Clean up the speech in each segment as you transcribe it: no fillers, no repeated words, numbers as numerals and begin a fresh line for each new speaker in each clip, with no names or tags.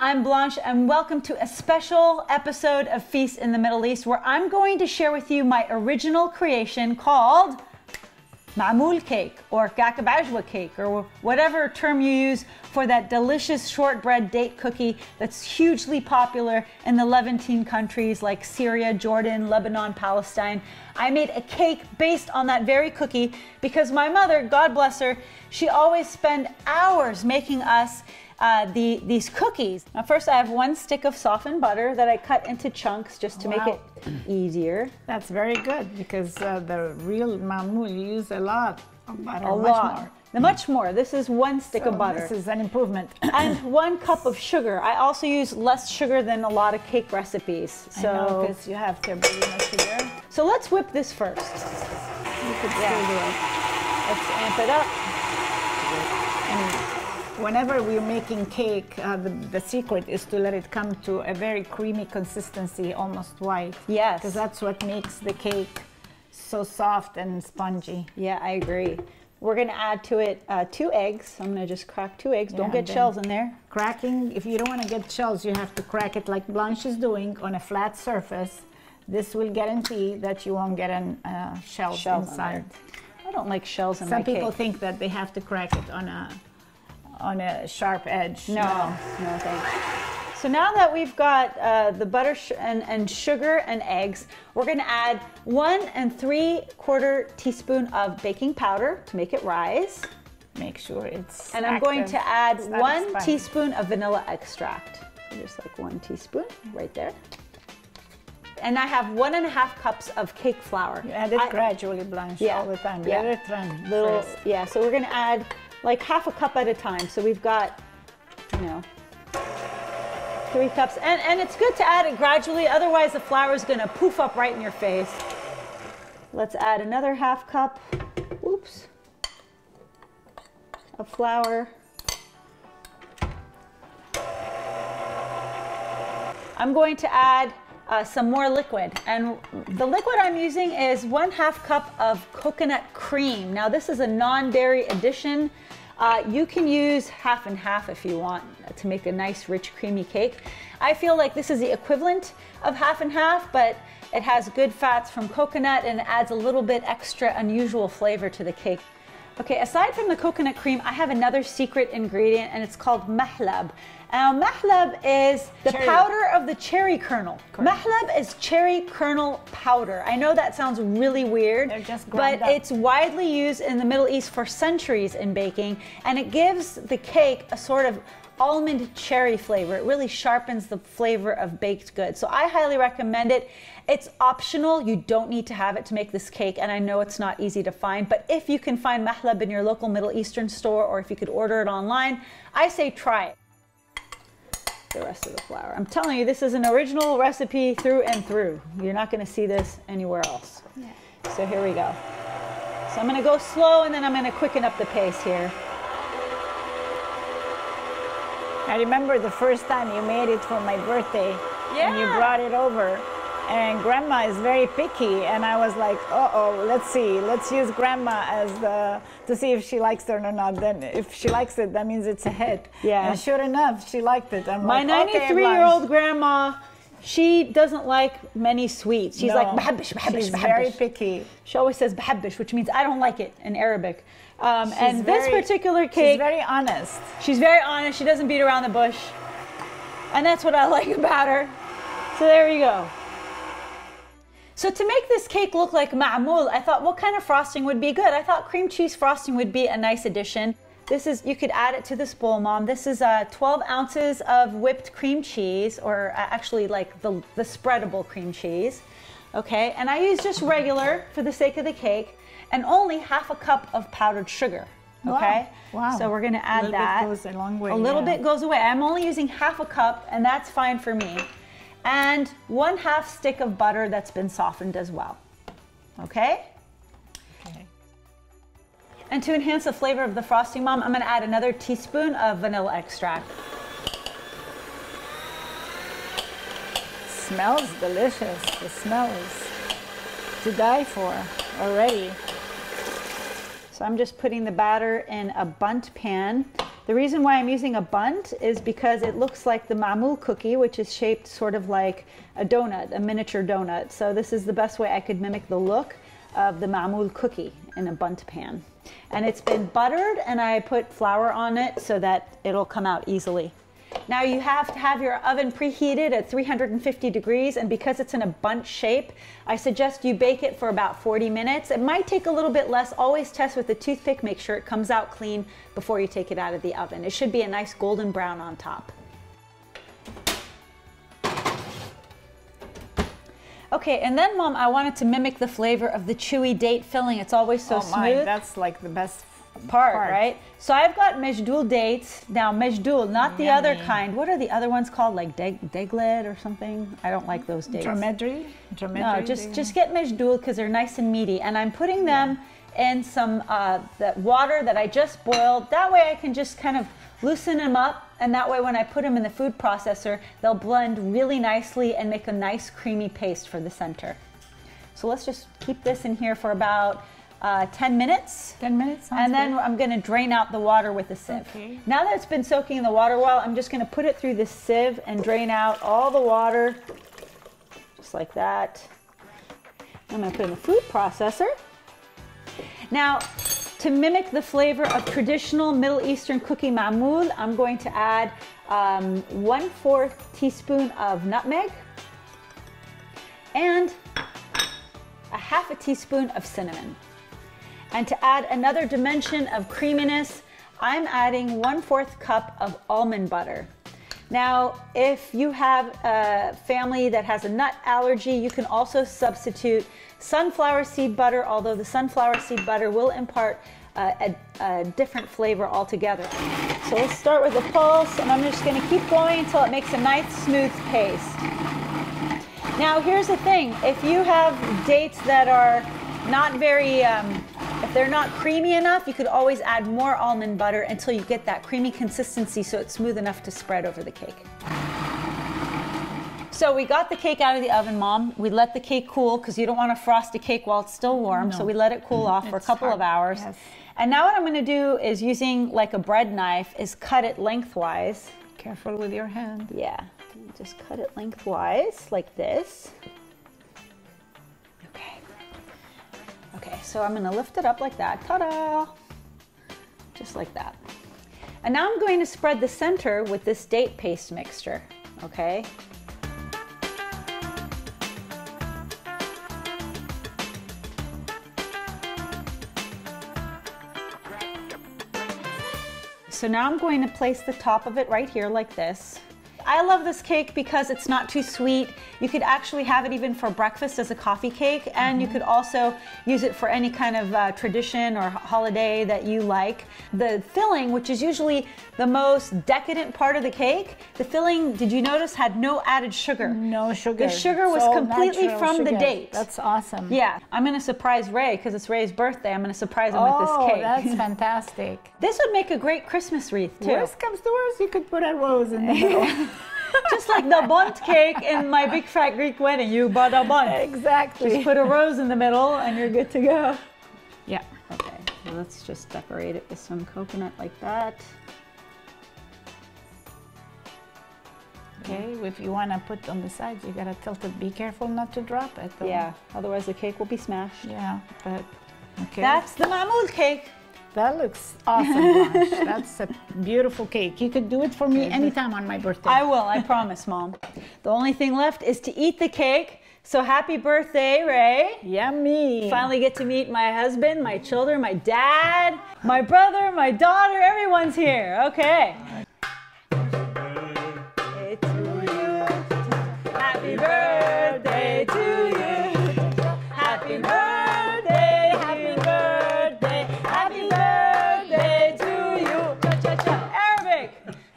I'm Blanche and welcome to a special episode of Feast in the Middle East where I'm going to share with you my original creation called معمول cake or كعكة cake or whatever term you use for that delicious shortbread date cookie that's hugely popular in the Levantine countries like Syria, Jordan, Lebanon, Palestine. I made a cake based on that very cookie because my mother, God bless her, she always spent hours making us these cookies. Now first I have 1 stick of softened butter that I cut into chunks just to make it easier.
That's very good because the real mamoul you use a lot of butter.
Much more. This is 1 stick of butter.
This is an improvement.
And 1 cup of sugar. I also use less sugar than a lot of cake recipes.
So, I know, because you have turbulent sugar.
So let's whip this first.
You could still do it.
Let's amp it up.
And whenever we're making cake, the secret is to let it come to a very creamy consistency, almost white.
Yes.
Because that's what makes the cake so soft and spongy.
Yeah, I agree. We're going to add to it 2 eggs. I'm going to just crack 2 eggs. Don't get shells in there.
Cracking, if you don't want to get shells, you have to crack it like Blanche is doing on a flat surface. This will guarantee that you won't get shells inside.
I don't like shells in my cake.
Some people think that they have to crack it on a sharp edge.
No, thanks. So now that we've got the butter and sugar and eggs, we're going to add 1 3/4 teaspoon of baking powder to make it rise.
Make sure it's
And I'm going to add 1 teaspoon of vanilla extract. So just like 1 teaspoon right there. And I have 1½ cups of cake flour.
You add it gradually, Blanche, all the time. Let it run first.
Yeah, so we're going to add like ½ cup at a time. So we've got, 3 cups. And it's good to add it gradually, otherwise the flour is going to poof up right in your face. Let's add another ½ cup, of flour. I'm going to add some more liquid, and the liquid I'm using is 1/2 cup of coconut cream. Now this is a non-dairy addition. You can use half and half if you want to make a nice rich creamy cake. I feel like this is the equivalent of half and half, but it has good fats from coconut and adds a little bit extra unusual flavor to the cake. Okay, aside from the coconut cream, I have another secret ingredient and it's called Mahlab. Mahlab is the powder of the cherry kernel. Mahlab is cherry kernel powder. I know that sounds really weird, but it's widely used in the Middle East for centuries in baking, and it gives the cake a sort of almond cherry flavor. It really sharpens the flavor of baked goods. So I highly recommend it. It's optional. You don't need to have it to make this cake, and I know it's not easy to find, but if you can find Mahlab in your local Middle Eastern store, or if you could order it online, I say try it. The rest of the flour. I'm telling you, this is an original recipe through and through. You're not going to see this anywhere else. Yeah. So here we go. So I'm going to go slow and then I'm going to quicken up the pace here.
I remember the first time you made it for my birthday and you brought it over. And Grandma is very picky, and I was like, let's see, let's use Grandma as to see if she likes it or not. Then if she likes it, that means it's a hit.
Yeah.
And sure enough, she liked it. I'm
My 93-year-old grandma, she doesn't like many sweets. She's like, بحبش.
She's very picky.
She always says بحبش, which means I don't like it in Arabic. And this particular cake,
she's very honest.
She's very honest. She doesn't beat around the bush. And that's what I like about her. So there you go. So to make this cake look like معمول, I thought what kind of frosting would be good? I thought cream cheese frosting would be a nice addition. This is, you could add it to this bowl, Mom. This is 12 ounces of whipped cream cheese, or actually like the spreadable cream cheese. Okay, and I use just regular for the sake of the cake, and only ½ cup of powdered sugar. Okay,
wow.
So we're gonna add that.
A little bit goes a long way.
A little bit goes away. I'm only using ½ cup, and that's fine for me. And 1/2 stick of butter that's been softened as well. Okay?
Okay.
And to enhance the flavor of the frosting, Mom, I'm going to add another teaspoon of vanilla extract.
Smells delicious. The smell is to die for already.
So I'm just putting the batter in a bundt pan. The reason why I'm using a bundt is because it looks like the mamoul cookie, which is shaped sort of like a donut, a miniature donut. So this is the best way I could mimic the look of the mamoul cookie in a bundt pan. And it's been buttered, and I put flour on it so that it'll come out easily. Now you have to have your oven preheated at 350 degrees, and because it's in a bundt shape, I suggest you bake it for about 40 minutes. It might take a little bit less. Always test with a toothpick, make sure it comes out clean before you take it out of the oven. It should be a nice golden brown on top. Okay, and then Mom, I wanted to mimic the flavor of the chewy date filling. It's always so smooth.
That's like the best
part, right? So I've got medjool dates. Now medjool, not the other kind. What are the other ones called? Like deglet or something? I don't like those dates.
Dromedary?
No, just get medjool because they're nice and meaty. And I'm putting them in some that water that I just boiled. That way I can just kind of loosen them up, and that way when I put them in the food processor, they'll blend really nicely and make a nice creamy paste for the center. So let's just keep this in here for about 10 minutes.
10 minutes,
and then I'm going to drain out the water with a sieve. Okay. Now that it's been soaking in the water well, I'm just going to put it through this sieve and drain out all the water, just like that. I'm going to put it in the food processor. Now, to mimic the flavor of traditional Middle Eastern cookie mamoul, I'm going to add 1/4 teaspoon of nutmeg and a 1/2 teaspoon of cinnamon. And to add another dimension of creaminess, I'm adding 1/4 cup of almond butter. Now, if you have a family that has a nut allergy, you can also substitute sunflower seed butter, although the sunflower seed butter will impart a different flavor altogether. So let's start with a pulse, and I'm just going to keep going until it makes a nice smooth paste. Now, here's the thing. If you have dates that are not very, if they're not creamy enough, you could always add more almond butter until you get that creamy consistency so it's smooth enough to spread over the cake. So we got the cake out of the oven, Mom. We let the cake cool because you don't want to frost a cake while it's still warm. No. So we let it cool off for a couple of hours. Yes. And now what I'm going to do is, using like a bread knife, is cut it lengthwise.
Careful with your hand.
Yeah, just cut it lengthwise like this. Okay. Okay, so I'm going to lift it up like that. Ta-da! Just like that. And now I'm going to spread the center with this date paste mixture. Okay. So now I'm going to place the top of it right here like this. I love this cake because it's not too sweet. You could actually have it even for breakfast as a coffee cake, and you could also use it for any kind of tradition or holiday that you like. The filling, which is usually the most decadent part of the cake, the filling, did you notice, had no added sugar?
No sugar.
The sugar was completely from the date.
That's awesome.
Yeah, I'm going to surprise Ray because it's Ray's birthday. I'm going to surprise him with this cake.
Oh, that's fantastic.
This would make a great Christmas wreath too.
Worst comes to worst, you could put a rose in the middle.
Just like the bundt cake in my big fat Greek wedding. You bought a bundt.
Exactly.
Just put a rose in the middle and you're good to go.
Yeah.
Okay, so let's just decorate it with some coconut like that.
Okay, if you want to put on the sides, you gotta tilt it. Be careful not to drop it, though.
Yeah, otherwise the cake will be smashed.
Yeah, but okay.
That's the mamoul cake.
That looks awesome, Blanche. That's a beautiful cake. You could do it for me anytime on my birthday.
I will, I promise, Mom. The only thing left is to eat the cake. So happy birthday, Ray.
Yummy.
Finally get to meet my husband, my children, my dad, my brother, my daughter. Everyone's here. Okay. Happy birthday to you. Happy birthday, happy birthday, happy birthday to you. Cha-cha-cha. Arabic.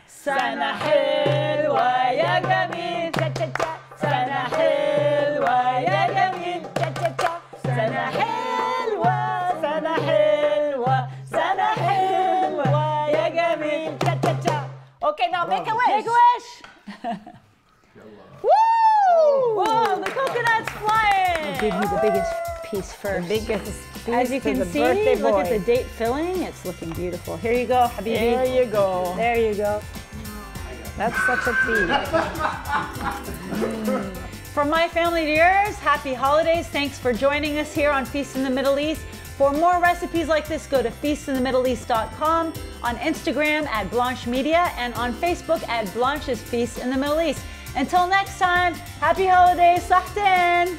Sana helwa ya gamil. Cha-cha-cha. Sana helwa ya gamil. Cha-cha-cha. Sana helwa, sana helwa, sana helwa ya gamil. Cha-cha-cha. Okay, now make a wish. Make a wish. Woo! Whoa, the coconut's flying! I'll give you the biggest piece first.
The biggest
As you can see, look at the date filling. It's looking beautiful. Here you go, Habibi.
There you go.
There you go.
That's such a treat.
From my family to yours, happy holidays. Thanks for joining us here on Feast in the Middle East. For more recipes like this, go to feastinthemiddleeast.com, on Instagram at Blanche Media, and on Facebook at Blanche's Feast in the Middle East. Until next time, happy holidays, Sahtin!